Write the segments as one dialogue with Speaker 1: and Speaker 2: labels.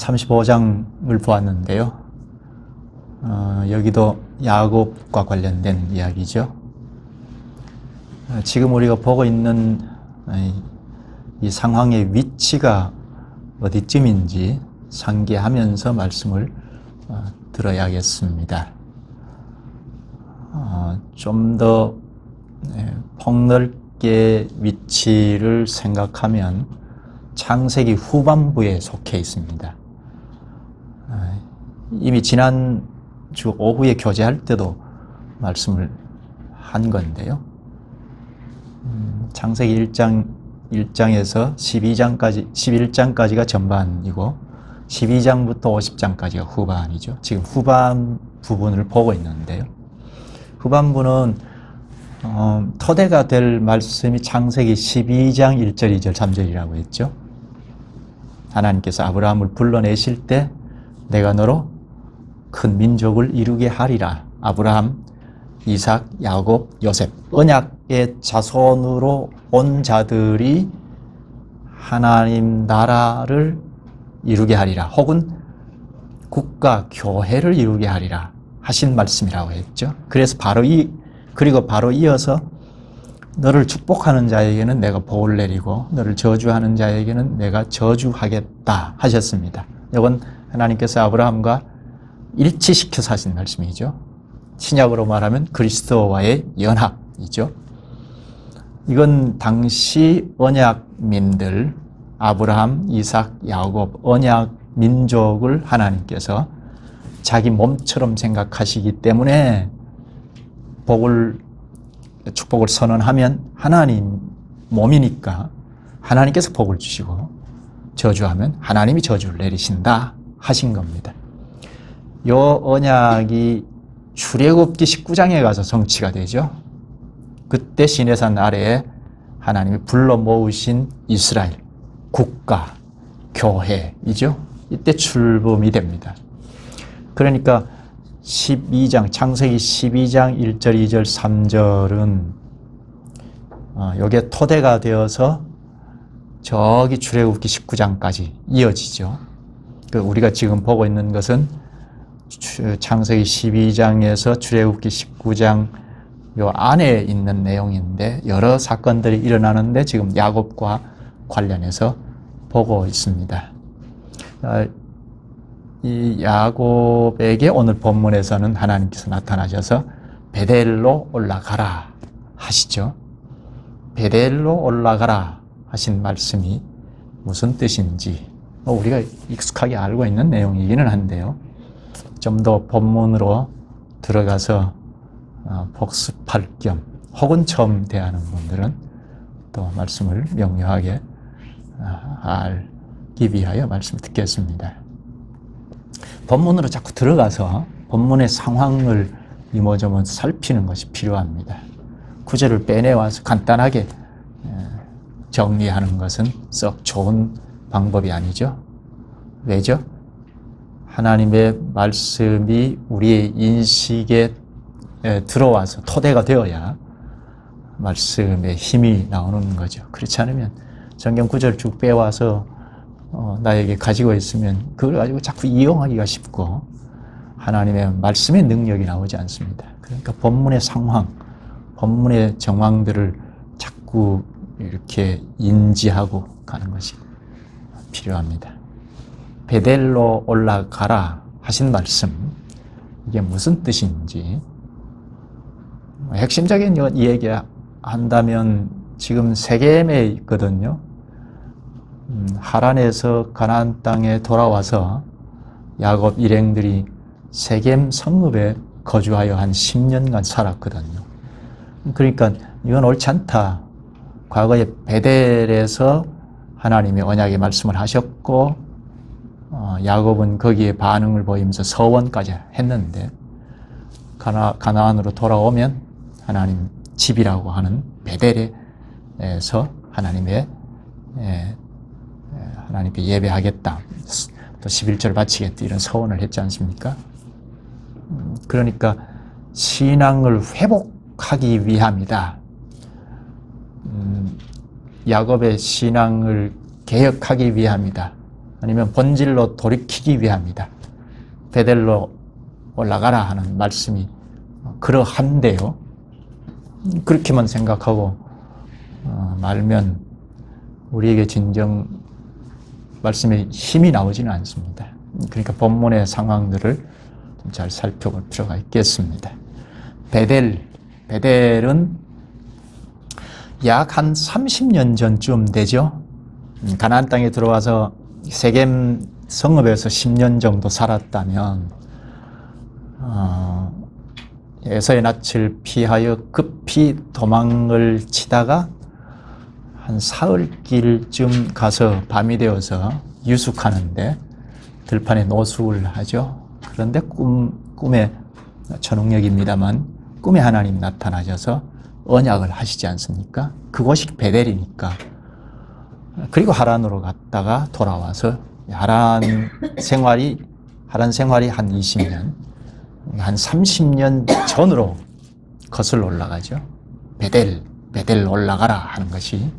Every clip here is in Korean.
Speaker 1: 35장을 보았는데요. 여기도 야곱과 관련된 이야기죠. 지금 우리가 보고 있는 이 상황의 위치가 어디쯤인지 상기하면서 말씀을 들어야겠습니다. 좀 더 폭넓게 위치를 생각하면 창세기 후반부에 속해 있습니다. 이미 지난주 오후에 교제할 때도 말씀을 한 건데요. 창세기 1장에서 11장까지가 전반이고 12장부터 50장까지가 후반이죠. 지금 후반 부분을 보고 있는데요. 후반부는 토대가 될 말씀이 창세기 12장 1절, 2절, 3절이라고 했죠. 하나님께서 아브라함을 불러내실 때 내가 너로 큰 민족을 이루게 하리라. 아브라함, 이삭, 야곱, 요셉, 언약의 자손으로 온 자들이 하나님 나라를 이루게 하리라. 혹은 국가, 교회를 이루게 하리라 하신 말씀이라고 했죠. 그리고 바로 이어서 너를 축복하는 자에게는 내가 복을 내리고 너를 저주하는 자에게는 내가 저주하겠다 하셨습니다. 이건 하나님께서 아브라함과 일치시켜서 하신 말씀이죠. 신약으로 말하면 그리스도와의 연합이죠. 이건 당시 언약민들 아브라함, 이삭, 야곱 언약 민족을 하나님께서 자기 몸처럼 생각하시기 때문에 축복을 선언하면 하나님 몸이니까 하나님께서 복을 주시고 저주하면 하나님이 저주를 내리신다 하신 겁니다. 이 언약이 출애굽기 19장에 가서 성취가 되죠. 그때 시내산 아래에 하나님이 불러 모으신 이스라엘 국가, 교회이죠. 이때 출범이 됩니다. 그러니까 12장, 창세기 12장 1절, 2절, 3절은 여기에 토대가 되어서 저기 출애굽기 19장까지 이어지죠. 우리가 지금 보고 있는 것은 창세기 12장에서 출애굽기 19장 요 안에 있는 내용인데 여러 사건들이 일어나는데 지금 야곱과 관련해서 보고 있습니다. 이 야곱에게 오늘 본문에서는 하나님께서 나타나셔서 베델로 올라가라 하시죠. 베델로 올라가라 하신 말씀이 무슨 뜻인지 우리가 익숙하게 알고 있는 내용이기는 한데요. 좀 더 본문으로 들어가서 복습할 겸 혹은 처음 대하는 분들은 또 말씀을 명료하게 알기 위하여 말씀을 듣겠습니다. 본문으로 자꾸 들어가서 본문의 상황을 이모저모 살피는 것이 필요합니다. 구절을 빼내와서 간단하게 정리하는 것은 썩 좋은 방법이 아니죠. 왜죠? 하나님의 말씀이 우리의 인식에 들어와서 토대가 되어야 말씀의 힘이 나오는 거죠. 그렇지 않으면 성경 구절을 쭉 빼와서 나에게 가지고 있으면 그걸 가지고 자꾸 이용하기가 쉽고 하나님의 말씀의 능력이 나오지 않습니다. 그러니까 본문의 상황, 본문의 정황들을 자꾸 이렇게 인지하고 가는 것이 필요합니다. 베델로 올라가라 하신 말씀, 이게 무슨 뜻인지 핵심적인 이 얘기 한다면 지금 세겜에 있거든요. 하란에서 가나안 땅에 돌아와서 야곱 일행들이 세겜 성읍에 거주하여 한 10년간 살았거든요. 그러니까 이건 옳지 않다. 과거에 베델에서 하나님이 언약의 말씀을 하셨고 야곱은 거기에 반응을 보이면서 서원까지 했는데 가나안으로 돌아오면 하나님 집이라고 하는 베델에서 하나님께 예배하겠다. 또 11절 바치겠다. 이런 서원을 했지 않습니까? 그러니까 신앙을 회복하기 위함이다. 야곱의 신앙을 개혁하기 위함이다. 아니면 본질로 돌이키기 위함이다. 베델로 올라가라 하는 말씀이 그러한데요. 그렇게만 생각하고 말면 우리에게 진정 말씀에 힘이 나오지는 않습니다. 그러니까 본문의 상황들을 좀 잘 살펴볼 필요가 있겠습니다. 베델은 약 한 30년 전쯤 되죠. 가나안 땅에 들어와서 세겜 성읍에서 10년 정도 살았다면 에서의 낯을 피하여 급히 도망을 치다가 한 사흘길쯤 가서 밤이 되어서 유숙하는데 들판에 노숙을 하죠. 그런데 꿈에 천홍역입니다만 꿈에 하나님 나타나셔서 언약을 하시지 않습니까? 그곳이 베델이니까. 그리고 하란으로 갔다가 돌아와서 하란 생활이 한 20년, 한 30년 전으로 거슬러 올라가죠. 베델 올라가라 하는 것이.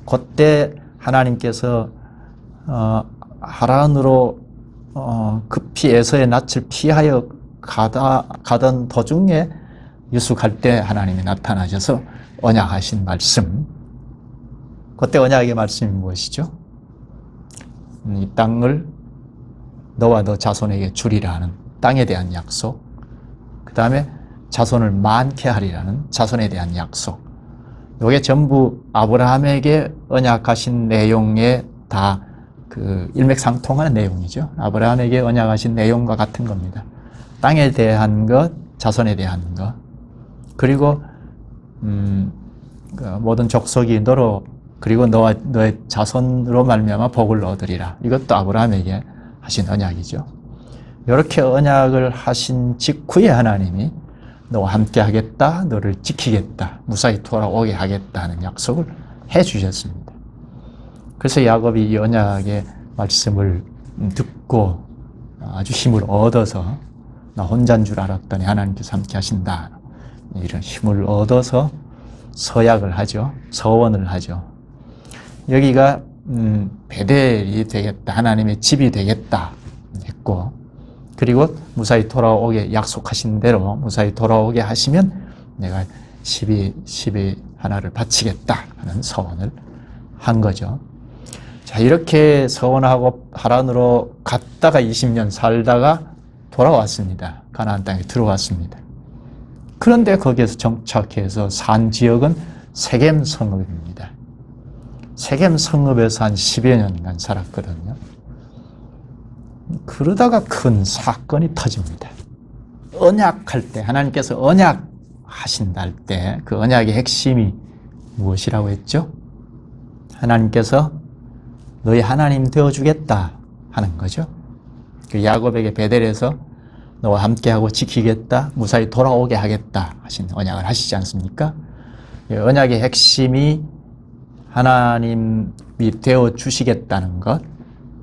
Speaker 1: 그때 하나님께서 하란으로 급히 에서의 낯을 피하여 가던 도중에 유숙할 때 하나님이 나타나셔서 언약하신 말씀. 그때 언약의 말씀이 무엇이죠? 이 땅을 너와 너 자손에게 주리라는 땅에 대한 약속, 그 다음에 자손을 많게 하리라는 자손에 대한 약속. 이게 전부 아브라함에게 언약하신 내용에 다 그 일맥상통하는 내용이죠. 아브라함에게 언약하신 내용과 같은 겁니다. 땅에 대한 것, 자손에 대한 것, 그리고 그 모든 족속이 너로 그리고 너와 너의 자손으로 말미암아 복을 얻으리라. 이것도 아브라함에게 하신 언약이죠. 이렇게 언약을 하신 직후에 하나님이 너와 함께 하겠다, 너를 지키겠다, 무사히 돌아오게 하겠다는 약속을 해 주셨습니다. 그래서 야곱이 이 언약의 말씀을 듣고 아주 힘을 얻어서 나 혼자인 줄 알았더니 하나님께서 함께 하신다. 이런 힘을 얻어서 서약을 하죠. 서원을 하죠. 여기가 베델이 되겠다, 하나님의 집이 되겠다 했고, 그리고 무사히 돌아오게 약속하신 대로 무사히 돌아오게 하시면 내가 10의 하나를 바치겠다 하는 서원을 한 거죠. 자, 이렇게 서원하고 하란으로 갔다가 20년 살다가 돌아왔습니다. 가나안 땅에 들어왔습니다. 그런데 거기에서 정착해서 산 지역은 세겜 성읍입니다. 세겜 성읍에서 한 10여 년간 살았거든요. 그러다가 큰 사건이 터집니다. 언약할 때, 하나님께서 언약하신다 할 때 그 언약의 핵심이 무엇이라고 했죠? 하나님께서 너희 하나님 되어주겠다 하는 거죠. 그 야곱에게 베델에서 너와 함께하고 지키겠다, 무사히 돌아오게 하겠다 하신 언약을 하시지 않습니까? 언약의 핵심이 하나님이 되어주시겠다는 것,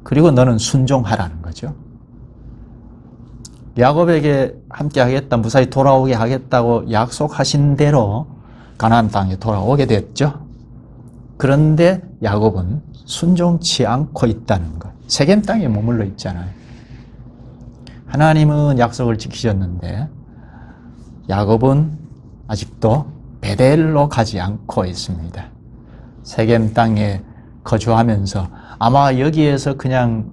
Speaker 1: 그리고 너는 순종하라는 거죠. 야곱에게 함께 하겠다, 무사히 돌아오게 하겠다고 약속하신 대로 가나안 땅에 돌아오게 됐죠. 그런데 야곱은 순종치 않고 있다는 것. 세겜 땅에 머물러 있잖아요. 하나님은 약속을 지키셨는데 야곱은 아직도 베델로 가지 않고 있습니다. 세겜 땅에 거주하면서 아마 여기에서 그냥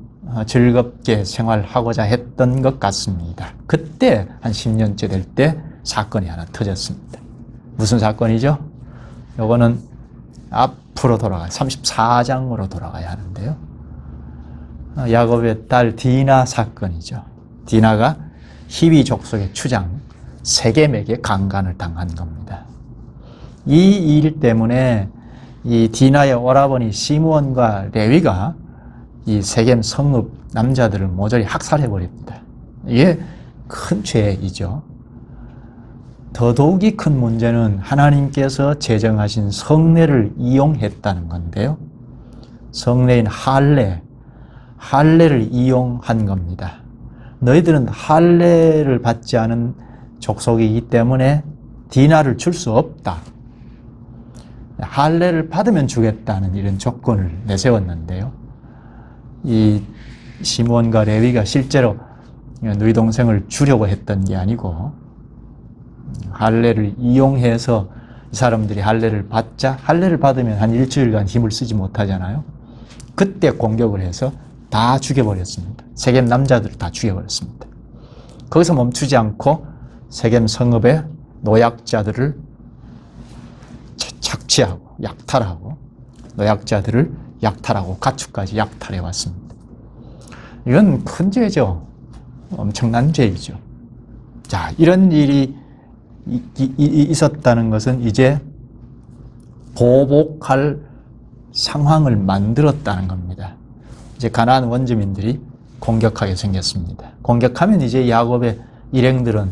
Speaker 1: 즐겁게 생활하고자 했던 것 같습니다. 그때 한 10년째 될 때 사건이 하나 터졌습니다. 무슨 사건이죠? 요거는 앞으로 돌아가요. 34장으로 돌아가야 하는데요. 야곱의 딸 디나 사건이죠. 디나가 히위 족속의 추장 세겜에게 강간을 당한 겁니다. 이 일 때문에 이 디나의 오라버니 시므온과 레위가 이 세겜 성읍 남자들을 모조리 학살해 버립니다. 이게 큰 죄이죠. 더더욱이 큰 문제는 하나님께서 제정하신 성례를 이용했다는 건데요. 성례인 할례를 이용한 겁니다. 너희들은 할례를 받지 않은 족속이기 때문에 디나를 줄 수 없다. 할례를 받으면 주겠다는 이런 조건을 내세웠는데요. 이 시므온과 레위가 실제로 너희 동생을 주려고 했던 게 아니고 할례를 이용해서 이 사람들이 할례를 받자, 할례를 받으면 한 일주일간 힘을 쓰지 못하잖아요. 그때 공격을 해서 다 죽여버렸습니다. 세겜 남자들을 다 죽여버렸습니다. 거기서 멈추지 않고 세겜 성읍의 노약자들을 착취하고 약탈하고 노약자들을 약탈하고 가축까지 약탈해 왔습니다. 이건 큰 죄죠. 엄청난 죄이죠. 자, 이런 일이 있었다는 것은 이제 보복할 상황을 만들었다는 겁니다. 이제 가나안 원주민들이 공격하게 생겼습니다. 공격하면 이제 야곱의 일행들은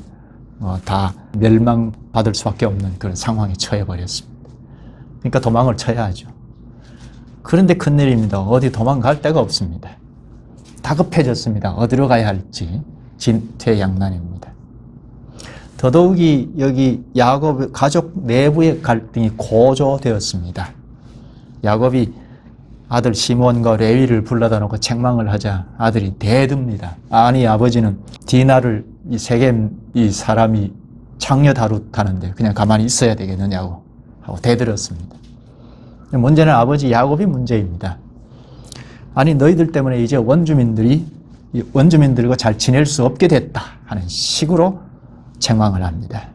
Speaker 1: 다 멸망받을 수밖에 없는 그런 상황에 처해 버렸습니다. 그러니까 도망을 쳐야죠. 그런데 큰일입니다. 어디 도망갈 데가 없습니다. 다급해졌습니다. 어디로 가야 할지 진퇴양난입니다. 더더욱이 여기 야곱 가족 내부의 갈등이 고조되었습니다. 야곱이 아들 시므온과 레위를 불러다 놓고 책망을 하자 아들이 대듭니다. 아니 아버지는 디나를 이 세겜 이 사람이 장녀 다루타는데 그냥 가만히 있어야 되겠느냐고 하고 대들었습니다. 문제는 아버지 야곱이 문제입니다. 아니 너희들 때문에 이제 원주민들과 잘 지낼 수 없게 됐다 하는 식으로 책망을 합니다.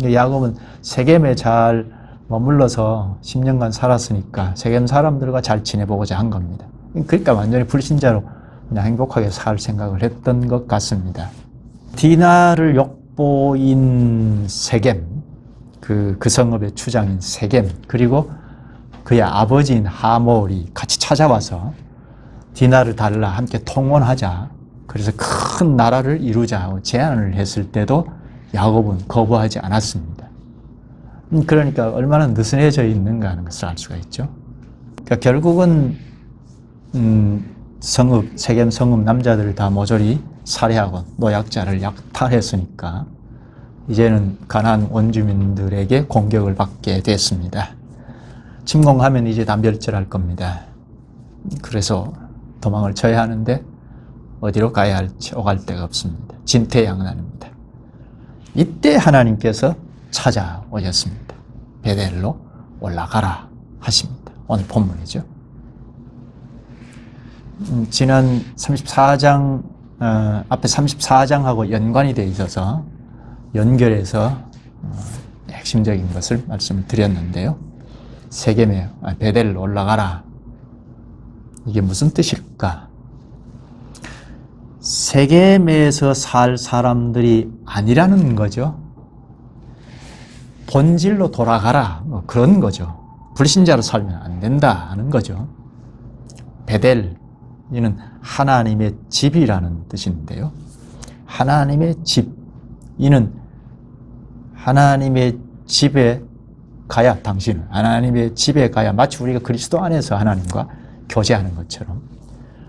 Speaker 1: 야곱은 세겜에 잘 머물러서 10년간 살았으니까 세겜 사람들과 잘 지내보고자 한 겁니다. 그러니까 완전히 불신자로 그냥 행복하게 살 생각을 했던 것 같습니다. 디나를 욕보인 세겜, 그 성읍의 추장인 세겜, 그리고 그의 아버지인 하몰이 같이 찾아와서 디나를 달라 함께 통혼하자. 그래서 큰 나라를 이루자 제안을 했을 때도 야곱은 거부하지 않았습니다. 그러니까 얼마나 느슨해져 있는가 하는 것을 알 수가 있죠. 그러니까 결국은 세겜 성읍 남자들을 다 모조리 살해하고 노약자를 약탈했으니까 이제는 가나안 원주민들에게 공격을 받게 됐습니다. 침공하면 이제 다 멸절할 겁니다. 그래서 도망을 쳐야 하는데 어디로 가야 할지 오갈 데가 없습니다. 진퇴양난입니다. 이때 하나님께서 찾아오셨습니다. 베델로 올라가라 하십니다. 오늘 본문이죠. 지난 34장 앞에 34장하고 연관이 되어 있어서 연결해서 핵심적인 것을 말씀을 드렸는데요. 세겜에 베델로 올라가라. 이게 무슨 뜻일까? 세겜에서 살 사람들이 아니라는 거죠. 본질로 돌아가라. 그런 거죠. 불신자로 살면 안 된다 하는 거죠. 베델, 이는 하나님의 집이라는 뜻인데요. 하나님의 집, 이는 하나님의 집에 가야 당신은 하나님의 집에 가야 마치 우리가 그리스도 안에서 하나님과 교제하는 것처럼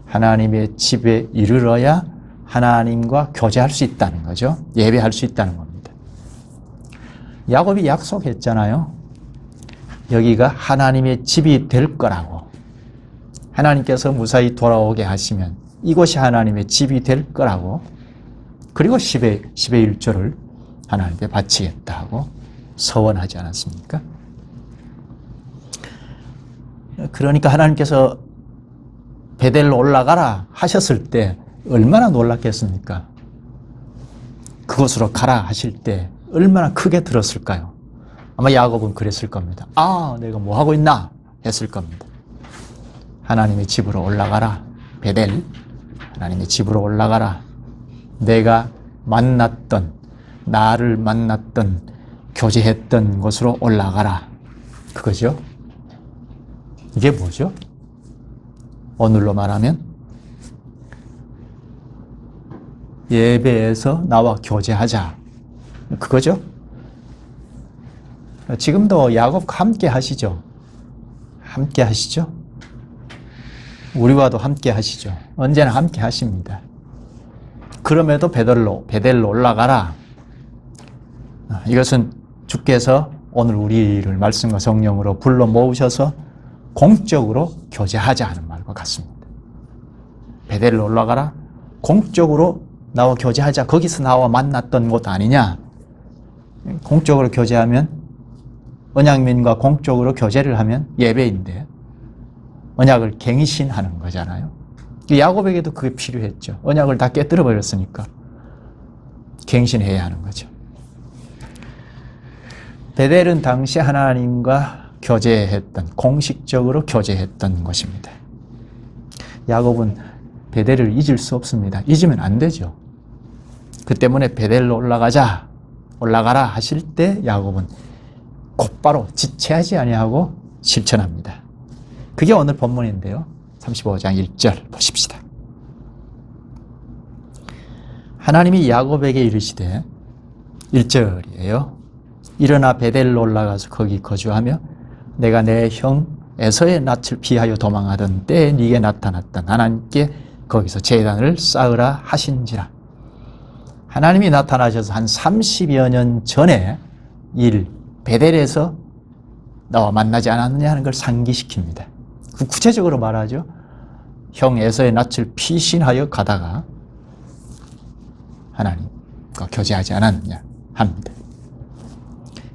Speaker 1: 하나님의 집에 이르러야 하나님과 교제할 수 있다는 거죠. 예배할 수 있다는 겁니다. 야곱이 약속했잖아요. 여기가 하나님의 집이 될 거라고. 하나님께서 무사히 돌아오게 하시면 이곳이 하나님의 집이 될 거라고. 그리고 10의 1조를 하나님께 바치겠다고 서원하지 않았습니까? 그러니까 하나님께서 베델로 올라가라 하셨을 때 얼마나 놀랐겠습니까? 그곳으로 가라 하실 때 얼마나 크게 들었을까요? 아마 야곱은 그랬을 겁니다. 아, 내가 뭐 하고 있나? 했을 겁니다. 하나님의 집으로 올라가라. 베델, 하나님의 집으로 올라가라. 내가 나를 만났던, 교제했던 곳으로 올라가라. 그거죠. 이게 뭐죠? 오늘로 말하면 예배에서 나와 교제하자. 그거죠. 지금도 야곱과 함께 하시죠. 함께 하시죠. 우리와도 함께 하시죠. 언제나 함께 하십니다. 그럼에도 베델로 올라가라. 이것은 주께서 오늘 우리를 말씀과 성령으로 불러 모으셔서 공적으로 교제하자 하는 말과 같습니다. 베델로 올라가라. 공적으로 나와 교제하자. 거기서 나와 만났던 곳 아니냐. 공적으로 교제하면, 언약민과 공적으로 교제를 하면 예배인데 언약을 갱신하는 거잖아요. 야곱에게도 그게 필요했죠. 언약을 다 깨뜨려 버렸으니까 갱신해야 하는 거죠. 베델은 당시 하나님과 교제했던, 공식적으로 교제했던 곳입니다. 야곱은 베델을 잊을 수 없습니다. 잊으면 안 되죠. 그 때문에 베델로 올라가라 하실 때 야곱은 곧바로 지체하지 아니하고 실천합니다. 그게 오늘 본문인데요. 35장 1절 보십시다. 하나님이 야곱에게 이르시되, 1절이에요. 일어나 베델로 올라가서 거기 거주하며 내가 내 형 에서의 낯을 피하여 도망하던 때에 네게 나타났던 하나님께 거기서 제단을 쌓으라 하신지라. 하나님이 나타나셔서 한 30여 년 전에 베델에서 나와 만나지 않았느냐 하는 걸 상기시킵니다. 구체적으로 말하죠. 형 에서의 낯을 피신하여 가다가 하나님과 교제하지 않았느냐 합니다.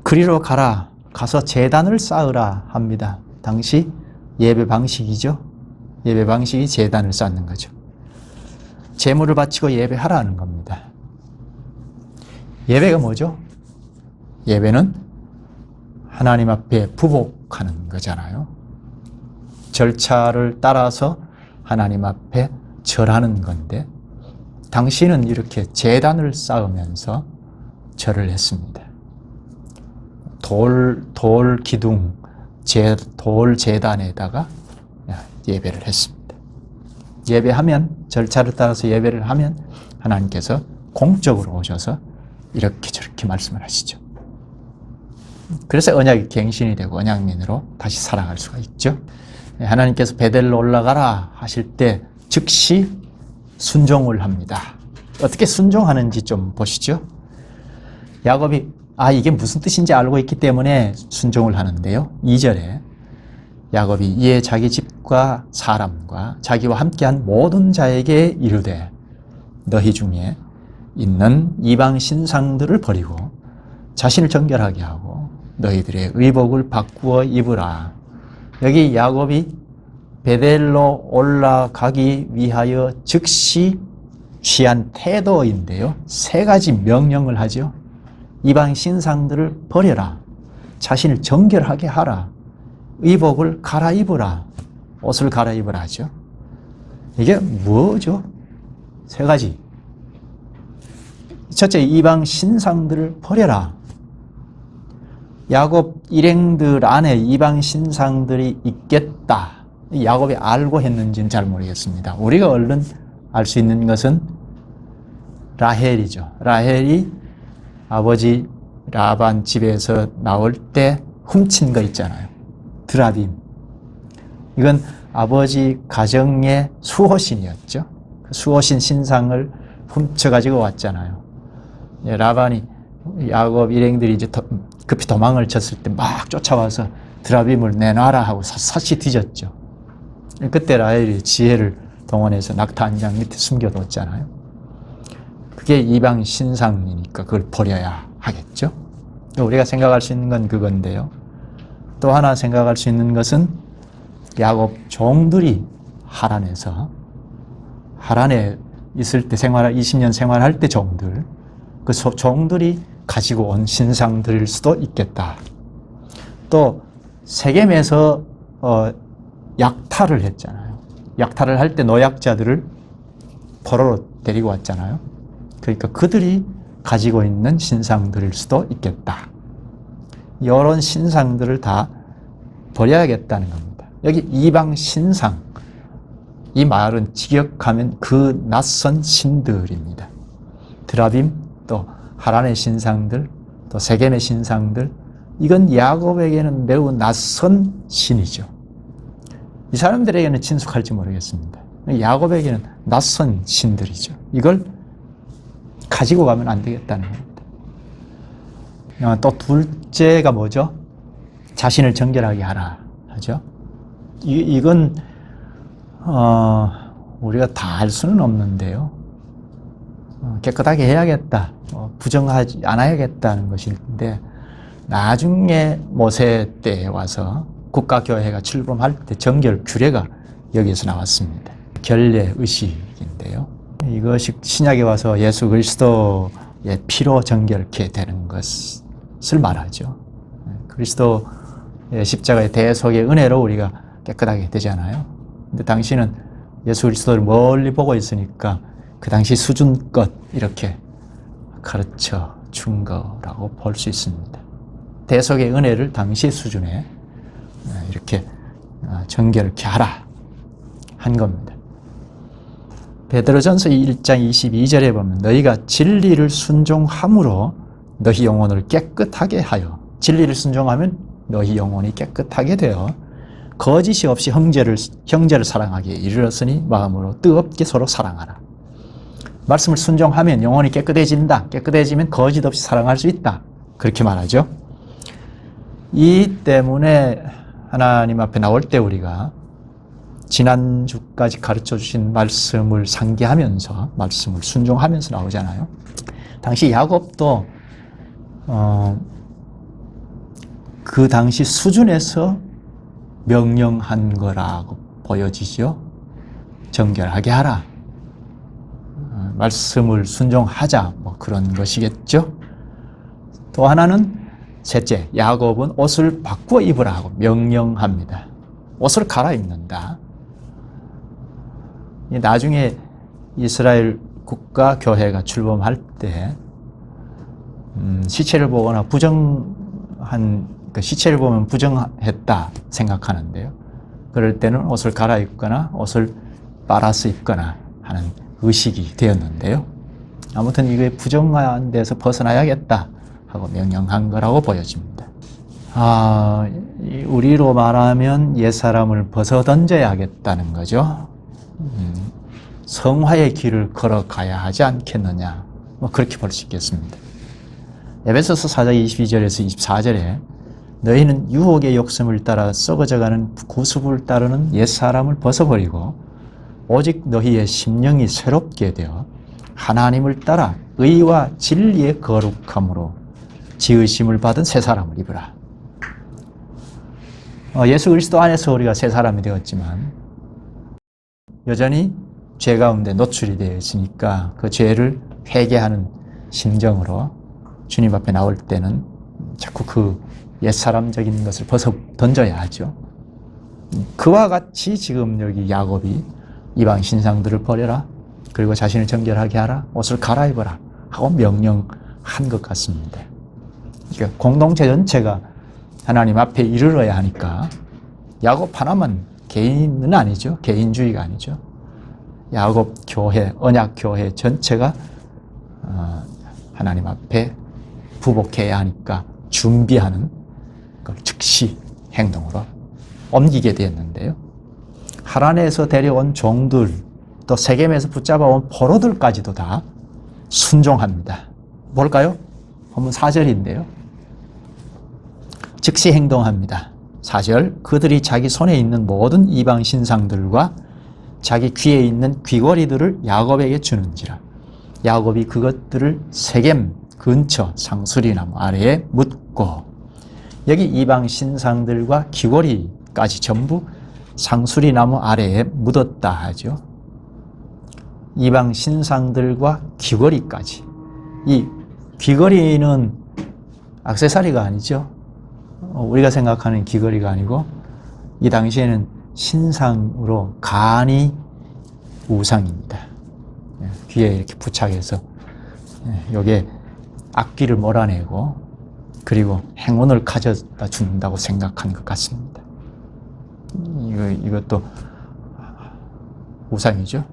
Speaker 1: 그리로 가서 제단을 쌓으라 합니다. 당시 예배 방식이죠. 예배 방식이 제단을 쌓는 거죠. 제물을 바치고 예배하라는 겁니다. 예배가 뭐죠? 예배는 하나님 앞에 부복하는 거잖아요. 절차를 따라서 하나님 앞에 절하는 건데, 당시는 이렇게 제단을 쌓으면서 절을 했습니다. 돌 기둥, 돌 제단에다가 예배를 했습니다. 예배하면, 절차를 따라서 예배를 하면 하나님께서 공적으로 오셔서 이렇게 저렇게 말씀을 하시죠. 그래서 언약이 갱신이 되고 언약민으로 다시 살아갈 수가 있죠. 하나님께서 베델로 올라가라 하실 때 즉시 순종을 합니다. 어떻게 순종하는지 좀 보시죠. 야곱이 이게 무슨 뜻인지 알고 있기 때문에 순종을 하는데요. 2절에 야곱이 이에 자기 집과 사람과 자기와 함께한 모든 자에게 이르되 너희 중에 있는 이방 신상들을 버리고 자신을 정결하게 하고 너희들의 의복을 바꾸어 입으라. 여기 야곱이 베델로 올라가기 위하여 즉시 취한 태도인데요. 3가지 명령을 하죠. 이방 신상들을 버려라. 자신을 정결하게 하라. 의복을 갈아입으라. 옷을 갈아입으라 하죠. 이게 뭐죠? 3가지. 첫째, 이방 신상들을 버려라. 야곱 일행들 안에 이방 신상들이 있겠다. 야곱이 알고 했는지는 잘 모르겠습니다. 우리가 얼른 알 수 있는 것은 라헬이죠. 라헬이 아버지 라반 집에서 나올 때 훔친 거 있잖아요. 드라빔. 이건 아버지 가정의 수호신이었죠. 그 수호신 신상을 훔쳐가지고 왔잖아요. 라반이 야곱 일행들이 이제 급히 도망을 쳤을 때 막 쫓아와서 드라빔을 내놔라 하고 샅샅이 뒤졌죠. 그때 라헬이 지혜를 동원해서 낙타 한 장 밑에 숨겨뒀잖아요. 그게 이방 신상이니까 그걸 버려야 하겠죠. 우리가 생각할 수 있는 건 그건데요. 또 하나 생각할 수 있는 것은 야곱 종들이 하란에 있을 때 20년 생활할 때 종들, 그 종들이 가지고 온 신상들일 수도 있겠다. 또 세겜에서 약탈을 했잖아요. 약탈을 할 때 노약자들을 포로로 데리고 왔잖아요. 그러니까 그들이 가지고 있는 신상들일 수도 있겠다. 이런 신상들을 다 버려야겠다는 겁니다. 여기 이방 신상, 이 말은 직역하면 그 낯선 신들입니다. 드라빔, 또 하란의 신상들, 또 세겜의 신상들, 이건 야곱에게는 매우 낯선 신이죠. 이 사람들에게는 친숙할지 모르겠습니다. 야곱에게는 낯선 신들이죠. 이걸 가지고 가면 안 되겠다는 겁니다. 또 둘째가 뭐죠? 자신을 정결하게 하라 하죠. 이건 우리가 다 할 수는 없는데요. 깨끗하게 해야겠다, 부정하지 않아야겠다는 것인데, 나중에 모세 때에 와서 국가교회가 출범할 때 정결 규례가 여기에서 나왔습니다. 결례 의식인데요. 이것이 신약에 와서 예수 그리스도의 피로 정결케 되는 것을 말하죠. 그리스도의 십자가의 대속의 은혜로 우리가 깨끗하게 되잖아요. 근데 당시는 예수 그리스도를 멀리 보고 있으니까 그 당시 수준껏 이렇게 가르쳐 준 거라고 볼 수 있습니다. 대속의 은혜를 당시 수준에 이렇게 정결케 하라 한 겁니다. 베드로전서 1장 22절에 보면 너희가 진리를 순종함으로 너희 영혼을 깨끗하게 하여, 진리를 순종하면 너희 영혼이 깨끗하게 되어 거짓이 없이 형제를 사랑하기에 이르렀으니 마음으로 뜨겁게 서로 사랑하라. 말씀을 순종하면 영혼이 깨끗해진다. 깨끗해지면 거짓 없이 사랑할 수 있다. 그렇게 말하죠. 이 때문에 하나님 앞에 나올 때 우리가 지난주까지 가르쳐 주신 말씀을 상기하면서, 말씀을 순종하면서 나오잖아요. 당시 야곱도 그 당시 수준에서 명령한 거라고 보여지죠. 정결하게 하라, 말씀을 순종하자, 뭐 그런 것이겠죠. 또 하나는 셋째, 야곱은 옷을 바꾸어 입으라 하고 명령합니다. 옷을 갈아입는다. 나중에 이스라엘 국가 교회가 출범할 때 시체를 보거나 시체를 보면 부정했다 생각하는데요. 그럴 때는 옷을 갈아입거나 옷을 빨아서 입거나 하는 의식이 되었는데요. 아무튼 이게 부정한 데서 벗어나야겠다 하고 명령한 거라고 보여집니다. 우리로 말하면 옛사람을 벗어던져야겠다는 거죠. 성화의 길을 걸어가야 하지 않겠느냐, 뭐 그렇게 볼 수 있겠습니다. 에베소서 4장 22절에서 24절에 너희는 유혹의 욕심을 따라 썩어져가는 구습을 따르는 옛사람을 벗어버리고 오직 너희의 심령이 새롭게 되어 하나님을 따라 의와 진리의 거룩함으로 지으심을 받은 새 사람을 입으라. 예수 그리스도 안에서 우리가 새 사람이 되었지만 여전히 죄 가운데 노출이 되어 있으니까 그 죄를 회개하는 심정으로 주님 앞에 나올 때는 자꾸 그 옛사람적인 것을 벗어 던져야 하죠. 그와 같이 지금 여기 야곱이 이방 신상들을 버려라, 그리고 자신을 정결하게 하라, 옷을 갈아입어라 하고 명령한 것 같습니다. 그러니까 공동체 전체가 하나님 앞에 이르러야 하니까 야곱 하나만 개인은 아니죠. 개인주의가 아니죠. 야곱 교회, 언약 교회 전체가 하나님 앞에 부복해야 하니까 준비하는 그 즉시 행동으로 옮기게 되었는데요. 하란에서 데려온 종들, 또 세겜에서 붙잡아온 포로들까지도 다 순종합니다. 뭘까요? 본문 4절인데요. 즉시 행동합니다. 4절, 그들이 자기 손에 있는 모든 이방 신상들과 자기 귀에 있는 귀걸이들을 야곱에게 주는지라. 야곱이 그것들을 세겜 근처 상수리나무 아래에 묻고, 여기 이방 신상들과 귀걸이까지 전부 상수리나무 아래에 묻었다 하죠. 이방 신상들과 귀걸이까지. 이 귀걸이는 액세서리가 아니죠. 우리가 생각하는 귀걸이가 아니고 이 당시에는 신상으로 간이 우상입니다. 귀에 이렇게 부착해서 여기에 악귀를 몰아내고 그리고 행운을 가져다 준다고 생각한 것 같습니다. 이것도 우상이죠.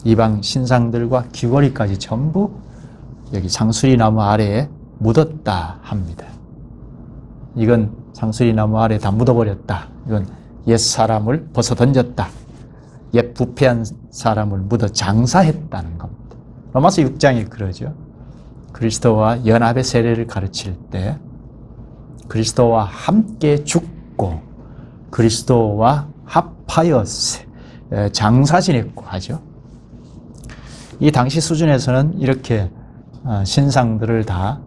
Speaker 1: 이방 신상들과 귀걸이까지 전부 여기 상수리나무 아래에 묻었다 합니다. 이건 상수리나무 아래에 다 묻어버렸다. 이건 옛 사람을 벗어 던졌다. 옛 부패한 사람을 묻어 장사했다는 겁니다. 로마서 6장에 그러죠. 그리스도와 연합의 세례를 가르칠 때 그리스도와 함께 죽고 그리스도와 합하여 장사 지냈고 하죠. 이 당시 수준에서는 이렇게 신상들을 다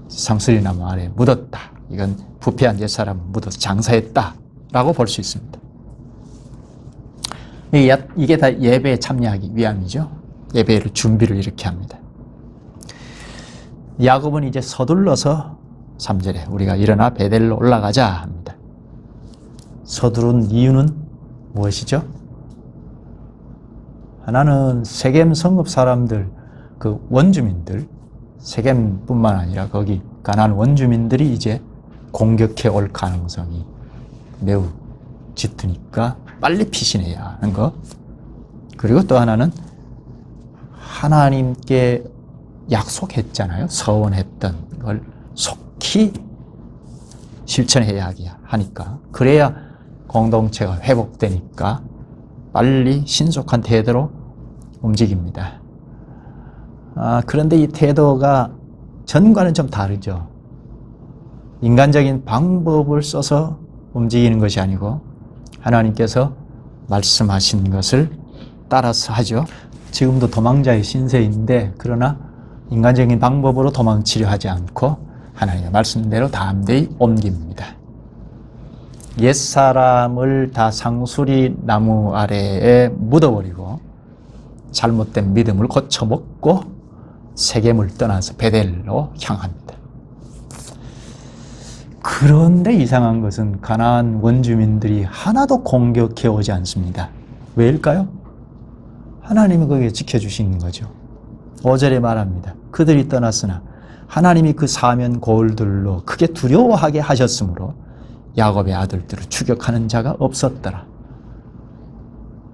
Speaker 1: 상수리나무 아래 묻었다. 이건 부패한 옛사람을 묻어서 장사했다라고 볼 수 있습니다. 이게 다 예배에 참여하기 위함이죠. 예배를 준비를 이렇게 합니다. 야곱은 이제 서둘러서 3절에 우리가 일어나 베델로 올라가자 합니다. 서두른 이유는 무엇이죠? 하나는 세겜 성읍 사람들, 그 원주민들, 세겜뿐만 아니라 거기 가나안 원주민들이 이제 공격해 올 가능성이 매우 짙으니까 빨리 피신해야 하는 것. 그리고 또 하나는 하나님께 약속했잖아요. 서원했던 걸 속히 실천해야 하니까. 그래야 공동체가 회복되니까 빨리 신속한 태도로 움직입니다. 그런데 이 태도가 전과는 좀 다르죠. 인간적인 방법을 써서 움직이는 것이 아니고 하나님께서 말씀하신 것을 따라서 하죠. 지금도 도망자의 신세인데 그러나 인간적인 방법으로 도망치려 하지 않고 하나님의 말씀대로 담대히 옮깁니다. 옛사람을 다 상수리 나무 아래에 묻어버리고 잘못된 믿음을 고쳐먹고 세겜을 떠나서 베델로 향합니다. 그런데 이상한 것은 가나안 원주민들이 하나도 공격해 오지 않습니다. 왜일까요? 하나님이 거기에 지켜주시는 거죠. 5절에 말합니다. 그들이 떠났으나 하나님이 그 사면 고울들로 크게 두려워하게 하셨으므로 야곱의 아들들을 추격하는 자가 없었더라.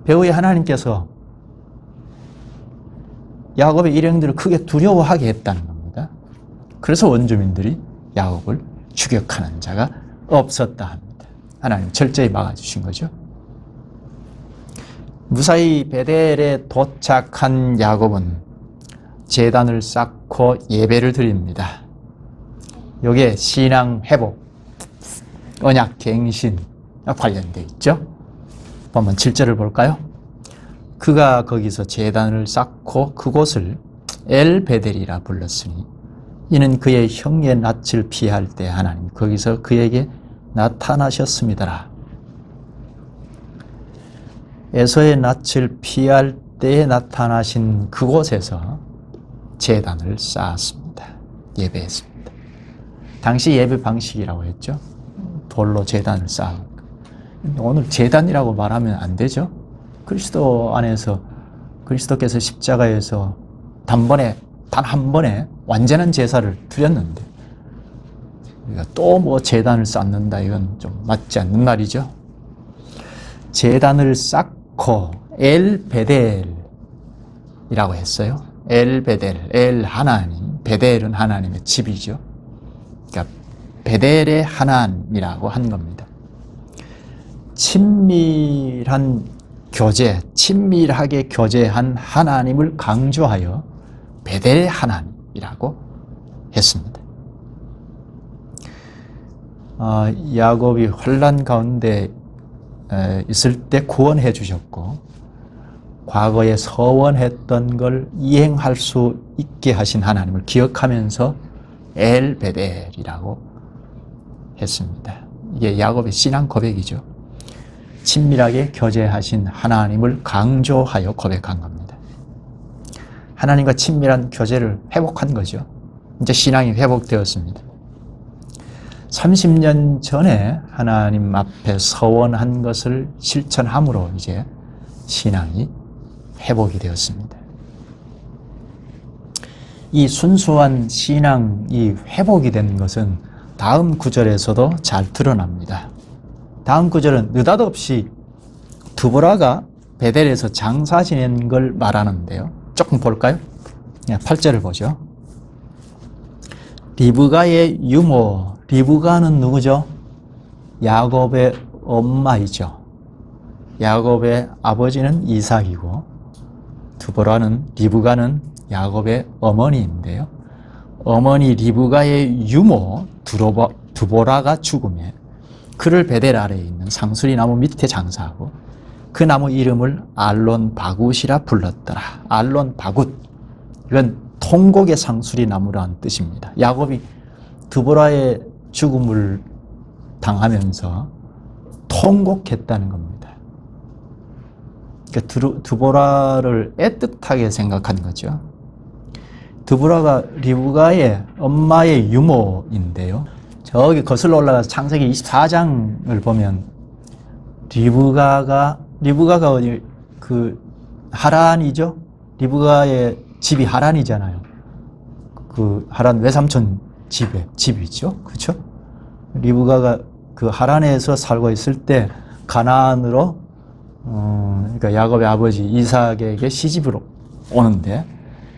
Speaker 1: 배후에 하나님께서 야곱의 일행들을 크게 두려워하게 했다는 겁니다. 그래서 원주민들이 야곱을 추격하는 자가 없었다 합니다. 하나님 철저히 막아주신 거죠. 무사히 베델에 도착한 야곱은 제단을 쌓고 예배를 드립니다. 여기에 신앙 회복, 언약 갱신 관련되어 있죠. 한번 7절을 볼까요? 그가 거기서 제단을 쌓고 그곳을 엘베델이라 불렀으니 이는 그의 형의 낯을 피할 때 하나님 거기서 그에게 나타나셨습니다. 에서의 낯을 피할 때에 나타나신 그곳에서 제단을 쌓았습니다. 예배했습니다. 당시 예배 방식이라고 했죠. 돌로 제단을 쌓은. 오늘 제단이라고 말하면 안 되죠. 그리스도 안에서 그리스도께서 십자가에서 단 한 번에 완전한 제사를 드렸는데 우리가 또 뭐 제단을 쌓는다 이건 좀 맞지 않는 말이죠. 제단을 쌓고 엘베델이라고 했어요. 엘베델, 엘 하나님, 베델은 하나님의 집이죠. 그러니까 베델의 하나님이라고 한 겁니다. 친밀한 교제, 친밀하게 교제한 하나님을 강조하여 베델의 하나님이라고 했습니다. 야곱이 환난 가운데 있을 때 구원해 주셨고 과거에 서원했던 걸 이행할 수 있게 하신 하나님을 기억하면서 엘베델이라고 했습니다. 이게 야곱의 신앙 고백이죠. 친밀하게 교제하신 하나님을 강조하여 고백한 겁니다. 하나님과 친밀한 교제를 회복한 거죠. 이제 신앙이 회복되었습니다. 30년 전에 하나님 앞에 서원한 것을 실천함으로 이제 신앙이 회복이 되었습니다. 이 순수한 신앙이 회복이 된 것은 다음 구절에서도 잘 드러납니다. 다음 구절은 느닷없이 드보라가 베델에서 장사 지낸 걸 말하는데요. 조금 볼까요? 8절을 보죠. 리브가의 유모, 리브가는 누구죠? 야곱의 엄마이죠. 야곱의 아버지는 이삭이고 리브가는 야곱의 어머니인데요. 어머니 리브가의 유모 드보라가 죽음에 그를 베델 아래에 있는 상수리 나무 밑에 장사하고 그 나무 이름을 알론 바굿이라 불렀더라. 알론 바굿, 이건 통곡의 상수리 나무라는 뜻입니다. 야곱이 드보라의 죽음을 당하면서 통곡했다는 겁니다. 그러니까 드보라를 애틋하게 생각한 거죠. 드보라가 리브가의 엄마의 유모인데요. 저기 거슬러 올라가서 창세기 24장을 보면 리브가가 어디 그 하란이죠. 리브가의 집이 하란이잖아요. 그 하란 외삼촌 집이죠. 그렇죠? 리브가가 그 하란에서 살고 있을 때 가나안으로 그러니까 야곱의 아버지 이삭에게 시집으로 오는데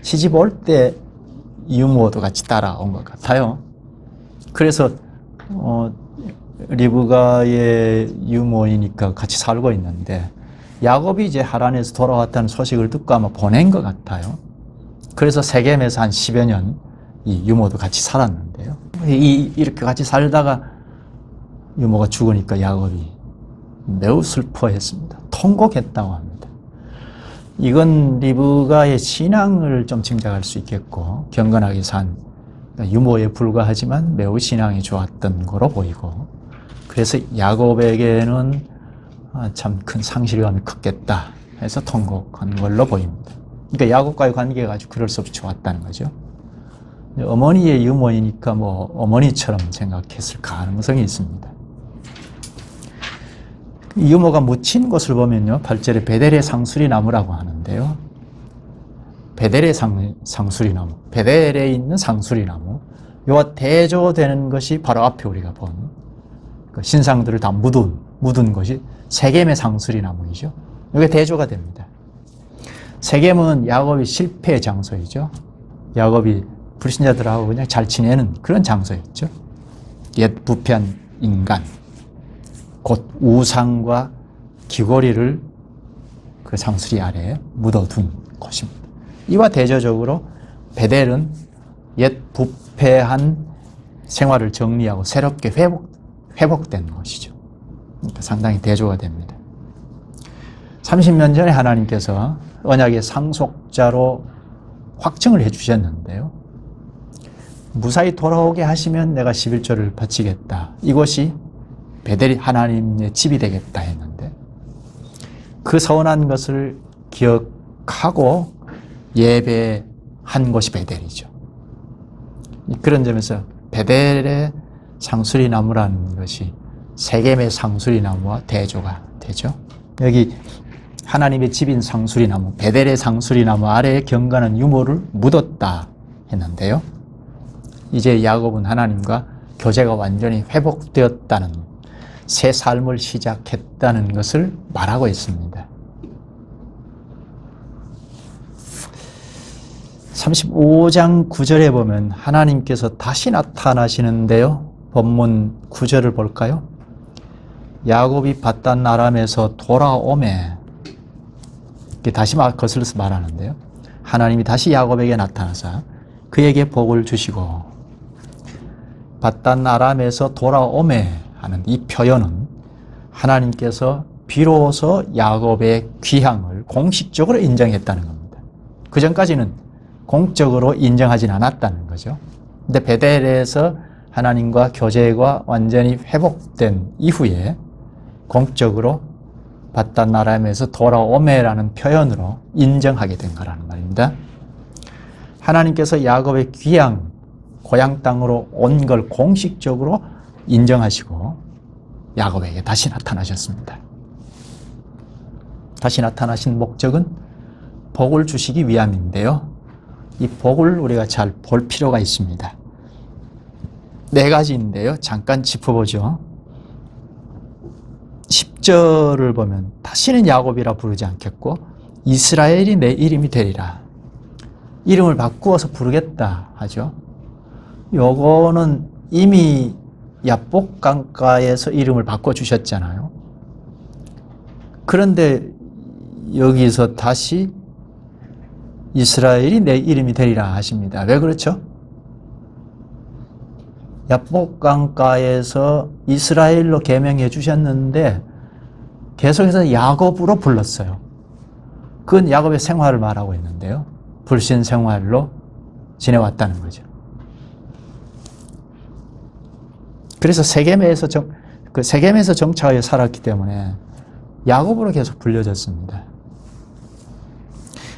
Speaker 1: 시집 올 때 유모도 같이 따라온 것 같아요. 그래서 리브가의 유모이니까 같이 살고 있는데 야곱이 이제 하란에서 돌아왔다는 소식을 듣고 아마 보낸 것 같아요. 그래서 세겜에서 한 10여 년 이 유모도 같이 살았는데요. 이렇게 같이 살다가 유모가 죽으니까 야곱이 매우 슬퍼했습니다. 통곡했다고 합니다. 이건 리브가의 신앙을 좀 짐작할 수 있겠고 경건하게 산 유모에 불과하지만 매우 신앙이 좋았던 거로 보이고 그래서 야곱에게는 참 큰 상실감이 컸겠다 해서 통곡한 걸로 보입니다. 그러니까 야곱과의 관계가 아주 그럴 수 없이 좋았다는 거죠. 어머니의 유모이니까 뭐 어머니처럼 생각했을 가능성이 있습니다. 유모가 묻힌 곳을 보면요. 8절에 베델의 상수리 나무라고 하는데요. 베델의 상수리 나무, 베델에 있는 상수리 나무, 요와 대조되는 것이 바로 앞에 우리가 본 신상들을 다 묻은 것이 세겜의 상수리 나무이죠. 이게 대조가 됩니다. 세겜은 야곱이 실패의 장소이죠. 야곱이 불신자들하고 그냥 잘 지내는 그런 장소였죠. 옛 부패한 인간, 곧 우상과 귀고리를 그 상수리 아래에 묻어둔 곳입니다. 이와 대조적으로 베델은 옛 부패한 생활을 정리하고 새롭게 회복된 것이죠. 그러니까 상당히 대조가 됩니다. 30년 전에 하나님께서 언약의 상속자로 확증을 해주셨는데요. 무사히 돌아오게 하시면 내가 11조를 바치겠다. 이것이 베델이 하나님의 집이 되겠다 했는데 그 서운한 것을 기억하고 예배한 것이 베델이죠. 그런 점에서 베델의 상수리 나무라는 것이 세겜의 상수리 나무와 대조가 되죠. 여기 하나님의 집인 상수리 나무, 베델의 상수리 나무 아래에 경건한 유모를 묻었다 했는데요. 이제 야곱은 하나님과 교제가 완전히 회복되었다는 새 삶을 시작했다는 것을 말하고 있습니다. 35장 9절에 보면 하나님께서 다시 나타나시는데요. 본문 9절을 볼까요? 야곱이 밧단 아람에서 돌아오매, 다시 거슬러서 말하는데요. 하나님이 다시 야곱에게 나타나서 그에게 복을 주시고 밧단 아람에서 돌아오매 하는 이 표현은 하나님께서 비로소 야곱의 귀향을 공식적으로 인정했다는 겁니다. 그 전까지는 공적으로 인정하진 않았다는 거죠. 근데 베델에서 하나님과 교제가 완전히 회복된 이후에 공적으로 밧단 아람에서 돌아오매라는 표현으로 인정하게 된 거라는 말입니다. 하나님께서 야곱의 귀향, 고향 땅으로 온 걸 공식적으로 인정하시고 야곱에게 다시 나타나셨습니다. 다시 나타나신 목적은 복을 주시기 위함인데요. 이 복을 우리가 잘 볼 필요가 있습니다. 4가지인데요. 잠깐 짚어보죠. 10절을 보면 다시는 야곱이라 부르지 않겠고 이스라엘이 내 이름이 되리라. 이름을 바꾸어서 부르겠다 하죠. 요거는 이미 야복 강가에서 이름을 바꿔주셨잖아요. 그런데 여기서 다시 이스라엘이 내 이름이 되리라 하십니다. 왜 그렇죠? 야복강가에서 이스라엘로 계명해 주셨는데 계속해서 야곱으로 불렀어요. 그건 야곱의 생활을 말하고 있는데요. 불신 생활로 지내왔다는 거죠. 그래서 세겜에서 정착하여 살았기 때문에 야곱으로 계속 불려졌습니다.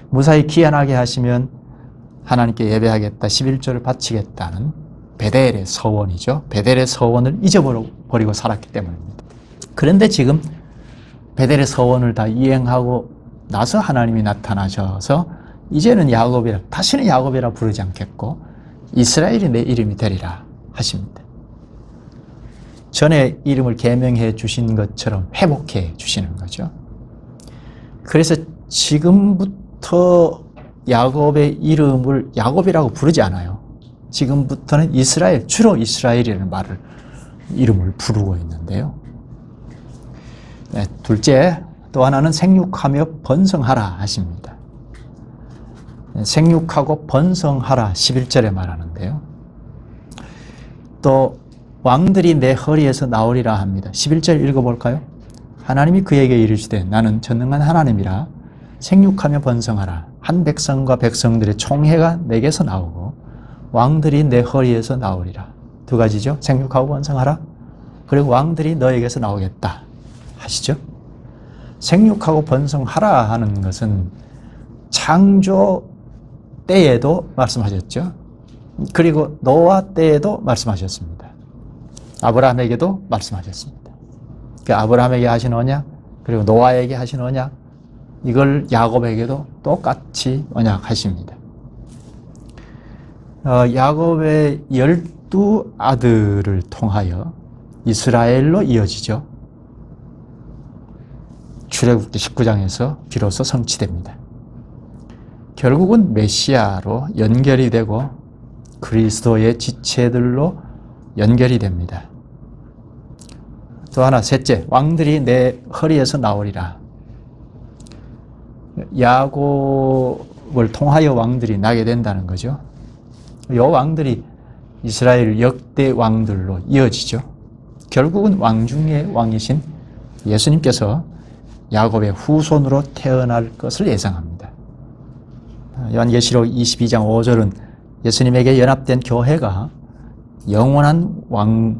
Speaker 1: 무사히 귀환하게 하시면 하나님께 예배하겠다, 11조를 바치겠다는 베델의 서원이죠. 베델의 서원을 잊어버리고 살았기 때문입니다. 그런데 지금 베델의 서원을 다 이행하고 나서 하나님이 나타나셔서 이제는 다시는 야곱이라 부르지 않겠고 이스라엘이 내 이름이 되리라 하십니다. 전에 이름을 계명해 주신 것처럼 회복해 주시는 거죠. 그래서 지금부터 야곱의 이름을 야곱이라고 부르지 않아요. 지금부터는 이스라엘, 주로 이스라엘이라는 이름을 부르고 있는데요. 네, 둘째, 또 하나는 생육하며 번성하라 하십니다. 네, 생육하고 번성하라 11절에 말하는데요. 또 왕들이 내 허리에서 나오리라 합니다. 11절 읽어볼까요? 하나님이 그에게 이르시되 나는 전능한 하나님이라 생육하며 번성하라. 한 백성과 백성들의 총회가 내게서 나오고 왕들이 내 허리에서 나오리라. 두 가지죠. 생육하고 번성하라. 그리고 왕들이 너에게서 나오겠다 하시죠. 생육하고 번성하라 하는 것은 창조 때에도 말씀하셨죠. 그리고 노아 때에도 말씀하셨습니다. 아브라함에게도 말씀하셨습니다. 아브라함에게 하신 언약, 그리고 노아에게 하신 언약, 이걸 야곱에게도 똑같이 언약하십니다. 야곱의 12아들을 통하여 이스라엘로 이어지죠. 출애굽기 19장에서 비로소 성취됩니다. 결국은 메시아로 연결이 되고 그리스도의 지체들로 연결이 됩니다. 또 하나, 셋째, 왕들이 내 허리에서 나오리라. 야곱을 통하여 왕들이 나게 된다는 거죠. 이 왕들이 이스라엘 역대 왕들로 이어지죠. 결국은 왕 중의 왕이신 예수님께서 야곱의 후손으로 태어날 것을 예상합니다. 요한계시록 22장 5절은 예수님에게 연합된 교회가 영원한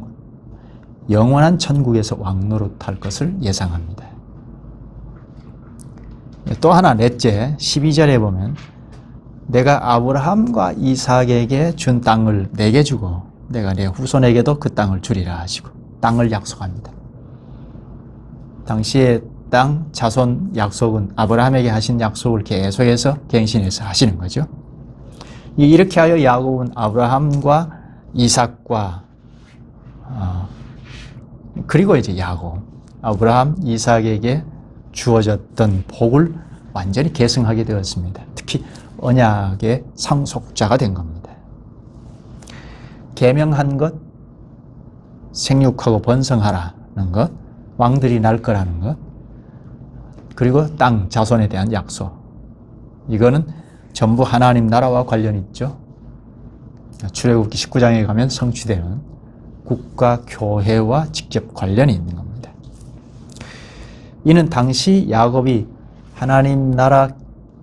Speaker 1: 천국에서 왕노릇할 것을 예상합니다. 또 하나, 넷째, 12절에 보면 내가 아브라함과 이삭에게 준 땅을 내게 주고 내가 내 후손에게도 그 땅을 주리라 하시고 땅을 약속합니다. 당시에 땅, 자손 약속은 아브라함에게 하신 약속을 계속해서 갱신해서 하시는 거죠. 이렇게 하여 야곱은 아브라함과 이삭과 그리고 이제 야곱, 아브라함, 이삭에게 주어졌던 복을 완전히 계승하게 되었습니다. 특히 언약의 상속자가 된 겁니다. 계명한 것, 생육하고 번성하라는 것, 왕들이 날 거라는 것, 그리고 땅, 자손에 대한 약속. 이거는 전부 하나님 나라와 관련이 있죠. 출애굽기 19장에 가면 성취되는 국가 교회와 직접 관련이 있는 겁니다. 이는 당시 야곱이 하나님 나라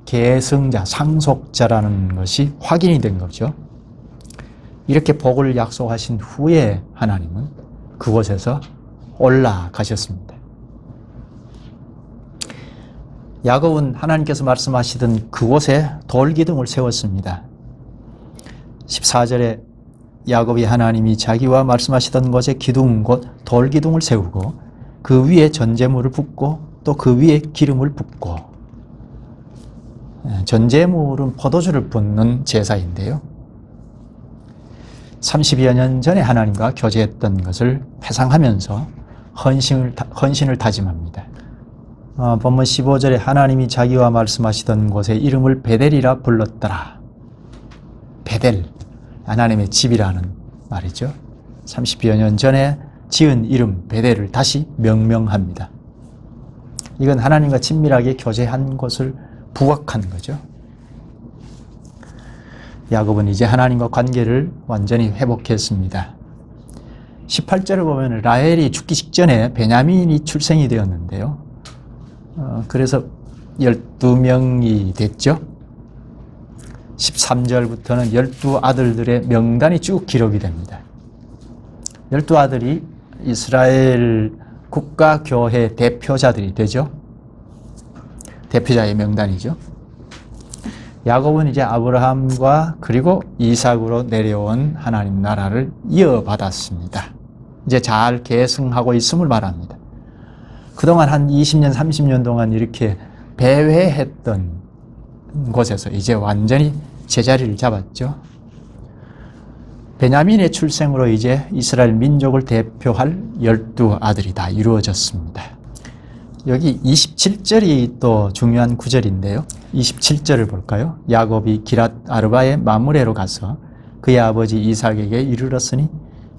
Speaker 1: 계승자, 상속자라는 것이 확인이 된 거죠. 이렇게 복을 약속하신 후에 하나님은 그곳에서 올라가셨습니다. 야곱은 하나님께서 말씀하시던 그곳에 돌기둥을 세웠습니다. 14절에 야곱이 하나님이 자기와 말씀하시던 곳에 기둥 곧 돌기둥을 세우고 그 위에 전제물을 붓고 또 그 위에 기름을 붓고, 전제물은 포도주를 붓는 제사인데요. 30여 년 전에 하나님과 교제했던 것을 회상하면서 헌신을 다짐합니다. 본문 15절에 하나님이 자기와 말씀하시던 곳에 이름을 베델이라 불렀더라. 베델, 하나님의 집이라는 말이죠. 30여 년 전에 지은 이름 베델을 다시 명명합니다. 이건 하나님과 친밀하게 교제한 것을 부각한 거죠. 야곱은 이제 하나님과 관계를 완전히 회복했습니다. 18절을 보면 라헬이 죽기 직전에 베냐민이 출생이 되었는데요. 그래서 12명이 됐죠. 13절부터는 12아들들의 명단이 쭉 기록이 됩니다. 12아들이 이스라엘 국가교회 대표자들이 되죠. 대표자의 명단이죠. 야곱은 이제 아브라함과 그리고 이삭으로 내려온 하나님 나라를 이어받았습니다. 이제 잘 계승하고 있음을 말합니다. 그동안 한 20년, 30년 동안 이렇게 배회했던 곳에서 이제 완전히 제자리를 잡았죠. 베냐민의 출생으로 이제 이스라엘 민족을 대표할 12아들이 다 이루어졌습니다. 여기 27절이 또 중요한 구절인데요. 27절을 볼까요? 야곱이 기랏 아르바의 마므레로 가서 그의 아버지 이삭에게 이르렀으니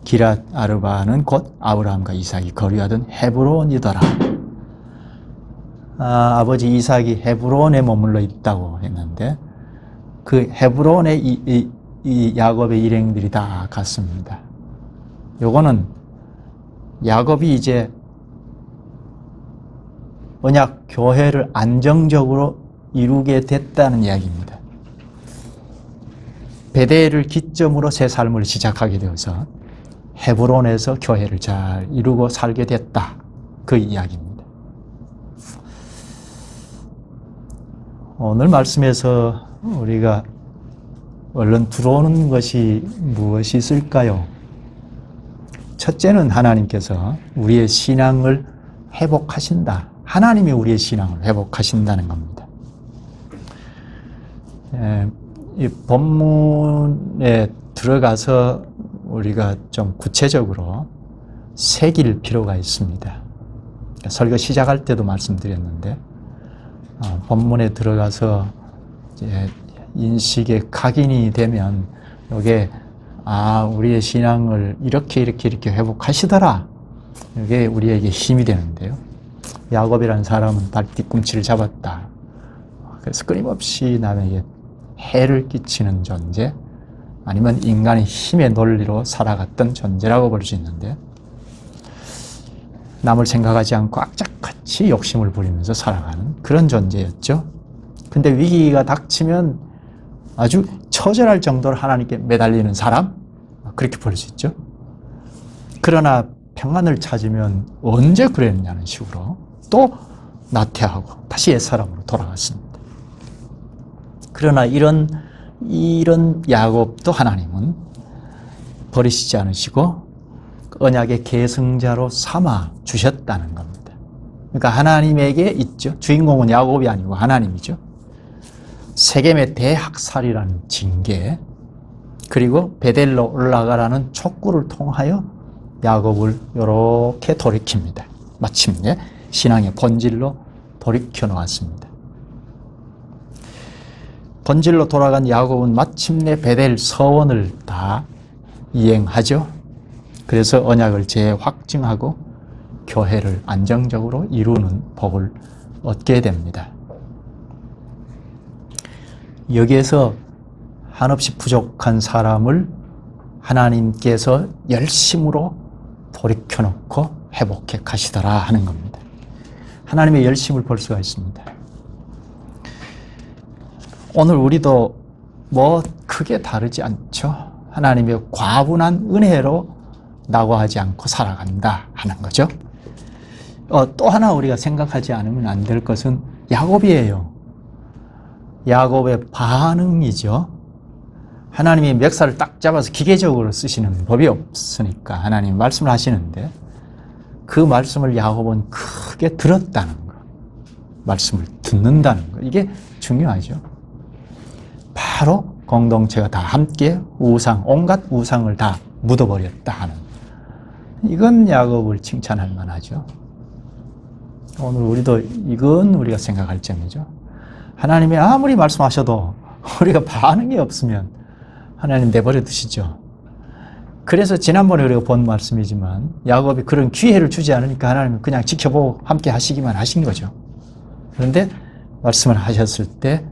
Speaker 1: 기랏 아르바는 곧 아브라함과 이삭이 거류하던 헤브론이더라. 아버지 이삭이 헤브론에 머물러 있다고 했는데 그 헤브론에 이 야곱의 일행들이 다 갔습니다. 요거는 야곱이 이제 언약 교회를 안정적으로 이루게 됐다는 이야기입니다. 베델을 기점으로 새 삶을 시작하게 되어서 헤브론에서 교회를 잘 이루고 살게 됐다. 그 이야기입니다. 오늘 말씀에서 우리가 얼른 들어오는 것이 무엇이 있을까요? 첫째는 하나님께서 우리의 신앙을 회복하신다. 하나님이 우리의 신앙을 회복하신다는 겁니다. 이 본문에 들어가서 우리가 좀 구체적으로 새길 필요가 있습니다. 설교 시작할 때도 말씀드렸는데 본문에 들어가서 이제 인식에 각인이 되면 이게 우리의 신앙을 이렇게 회복하시더라. 이게 우리에게 힘이 되는데요. 야곱이라는 사람은 발 뒤꿈치를 잡았다. 그래서 끊임없이 남에게 해를 끼치는 존재, 아니면 인간의 힘의 논리로 살아갔던 존재라고 볼 수 있는데, 남을 생각하지 않고 악착같이 욕심을 부리면서 살아가는 그런 존재였죠. 근데 위기가 닥치면 아주 처절할 정도로 하나님께 매달리는 사람, 그렇게 볼 수 있죠. 그러나 평안을 찾으면 언제 그랬냐는 식으로 또 나태하고 다시 옛사람으로 돌아갔습니다. 그러나 이런 야곱도 하나님은 버리시지 않으시고 언약의 계승자로 삼아 주셨다는 겁니다. 그러니까 하나님에게 있죠. 주인공은 야곱이 아니고 하나님이죠. 세겜의 대학살이라는 징계, 그리고 베델로 올라가라는 촉구를 통하여 야곱을 이렇게 돌이킵니다. 마침내 신앙의 본질로 돌이켜 놓았습니다. 본질로 돌아간 야곱은 마침내 베델 서원을 다 이행하죠. 그래서 언약을 재확증하고 교회를 안정적으로 이루는 복을 얻게 됩니다. 여기에서 한없이 부족한 사람을 하나님께서 열심으로 돌이켜놓고 회복해 가시더라 하는 겁니다. 하나님의 열심을 볼 수가 있습니다. 오늘 우리도 뭐 크게 다르지 않죠. 하나님의 과분한 은혜로 낙오하지 않고 살아간다 하는 거죠. 또 하나 우리가 생각하지 않으면 안 될 것은 야곱이에요. 야곱의 반응이죠. 하나님이 멱살을 딱 잡아서 기계적으로 쓰시는 법이 없으니까 하나님 말씀을 하시는데 그 말씀을 야곱은 크게 들었다는 거, 말씀을 듣는다는 거, 이게 중요하죠. 바로 공동체가 다 함께 온갖 우상을 다 묻어버렸다 하는, 이건 야곱을 칭찬할 만하죠. 오늘 우리도 이건 우리가 생각할 점이죠. 하나님이 아무리 말씀하셔도 우리가 반응이 없으면 하나님 내버려 두시죠. 그래서 지난번에 우리가 본 말씀이지만 야곱이 그런 기회를 주지 않으니까 하나님은 그냥 지켜보고 함께 하시기만 하신 거죠. 그런데 말씀을 하셨을 때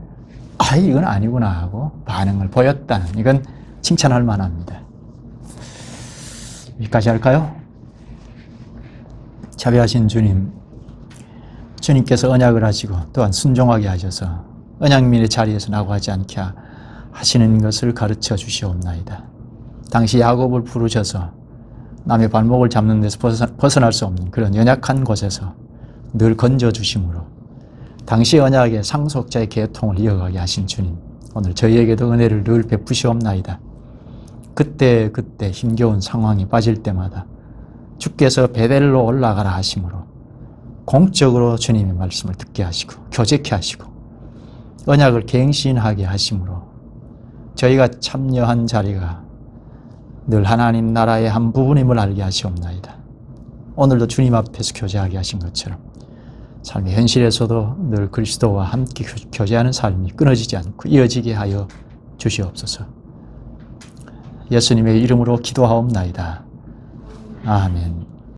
Speaker 1: 이건 아니구나 하고 반응을 보였다는, 이건 칭찬할 만합니다. 여기까지 할까요? 자비하신 주님, 주님께서 언약을 하시고 또한 순종하게 하셔서 언약민의 자리에서 나고하지 않게 하시는 것을 가르쳐 주시옵나이다. 당시 야곱을 부르셔서 남의 발목을 잡는 데서 벗어날 수 없는 그런 연약한 곳에서 늘 건져주심으로 당시 언약의 상속자의 계통을 이어가게 하신 주님, 오늘 저희에게도 은혜를 늘 베푸시옵나이다. 그때 힘겨운 상황이 빠질 때마다 주께서 베델로 올라가라 하심으로 공적으로 주님의 말씀을 듣게 하시고 교제케 하시고 언약을 갱신하게 하심으로 저희가 참여한 자리가 늘 하나님 나라의 한 부분임을 알게 하시옵나이다. 오늘도 주님 앞에서 교제하게 하신 것처럼 삶의 현실에서도 늘 그리스도와 함께 교제하는 삶이 끊어지지 않고 이어지게 하여 주시옵소서. 예수님의 이름으로 기도하옵나이다. 아멘.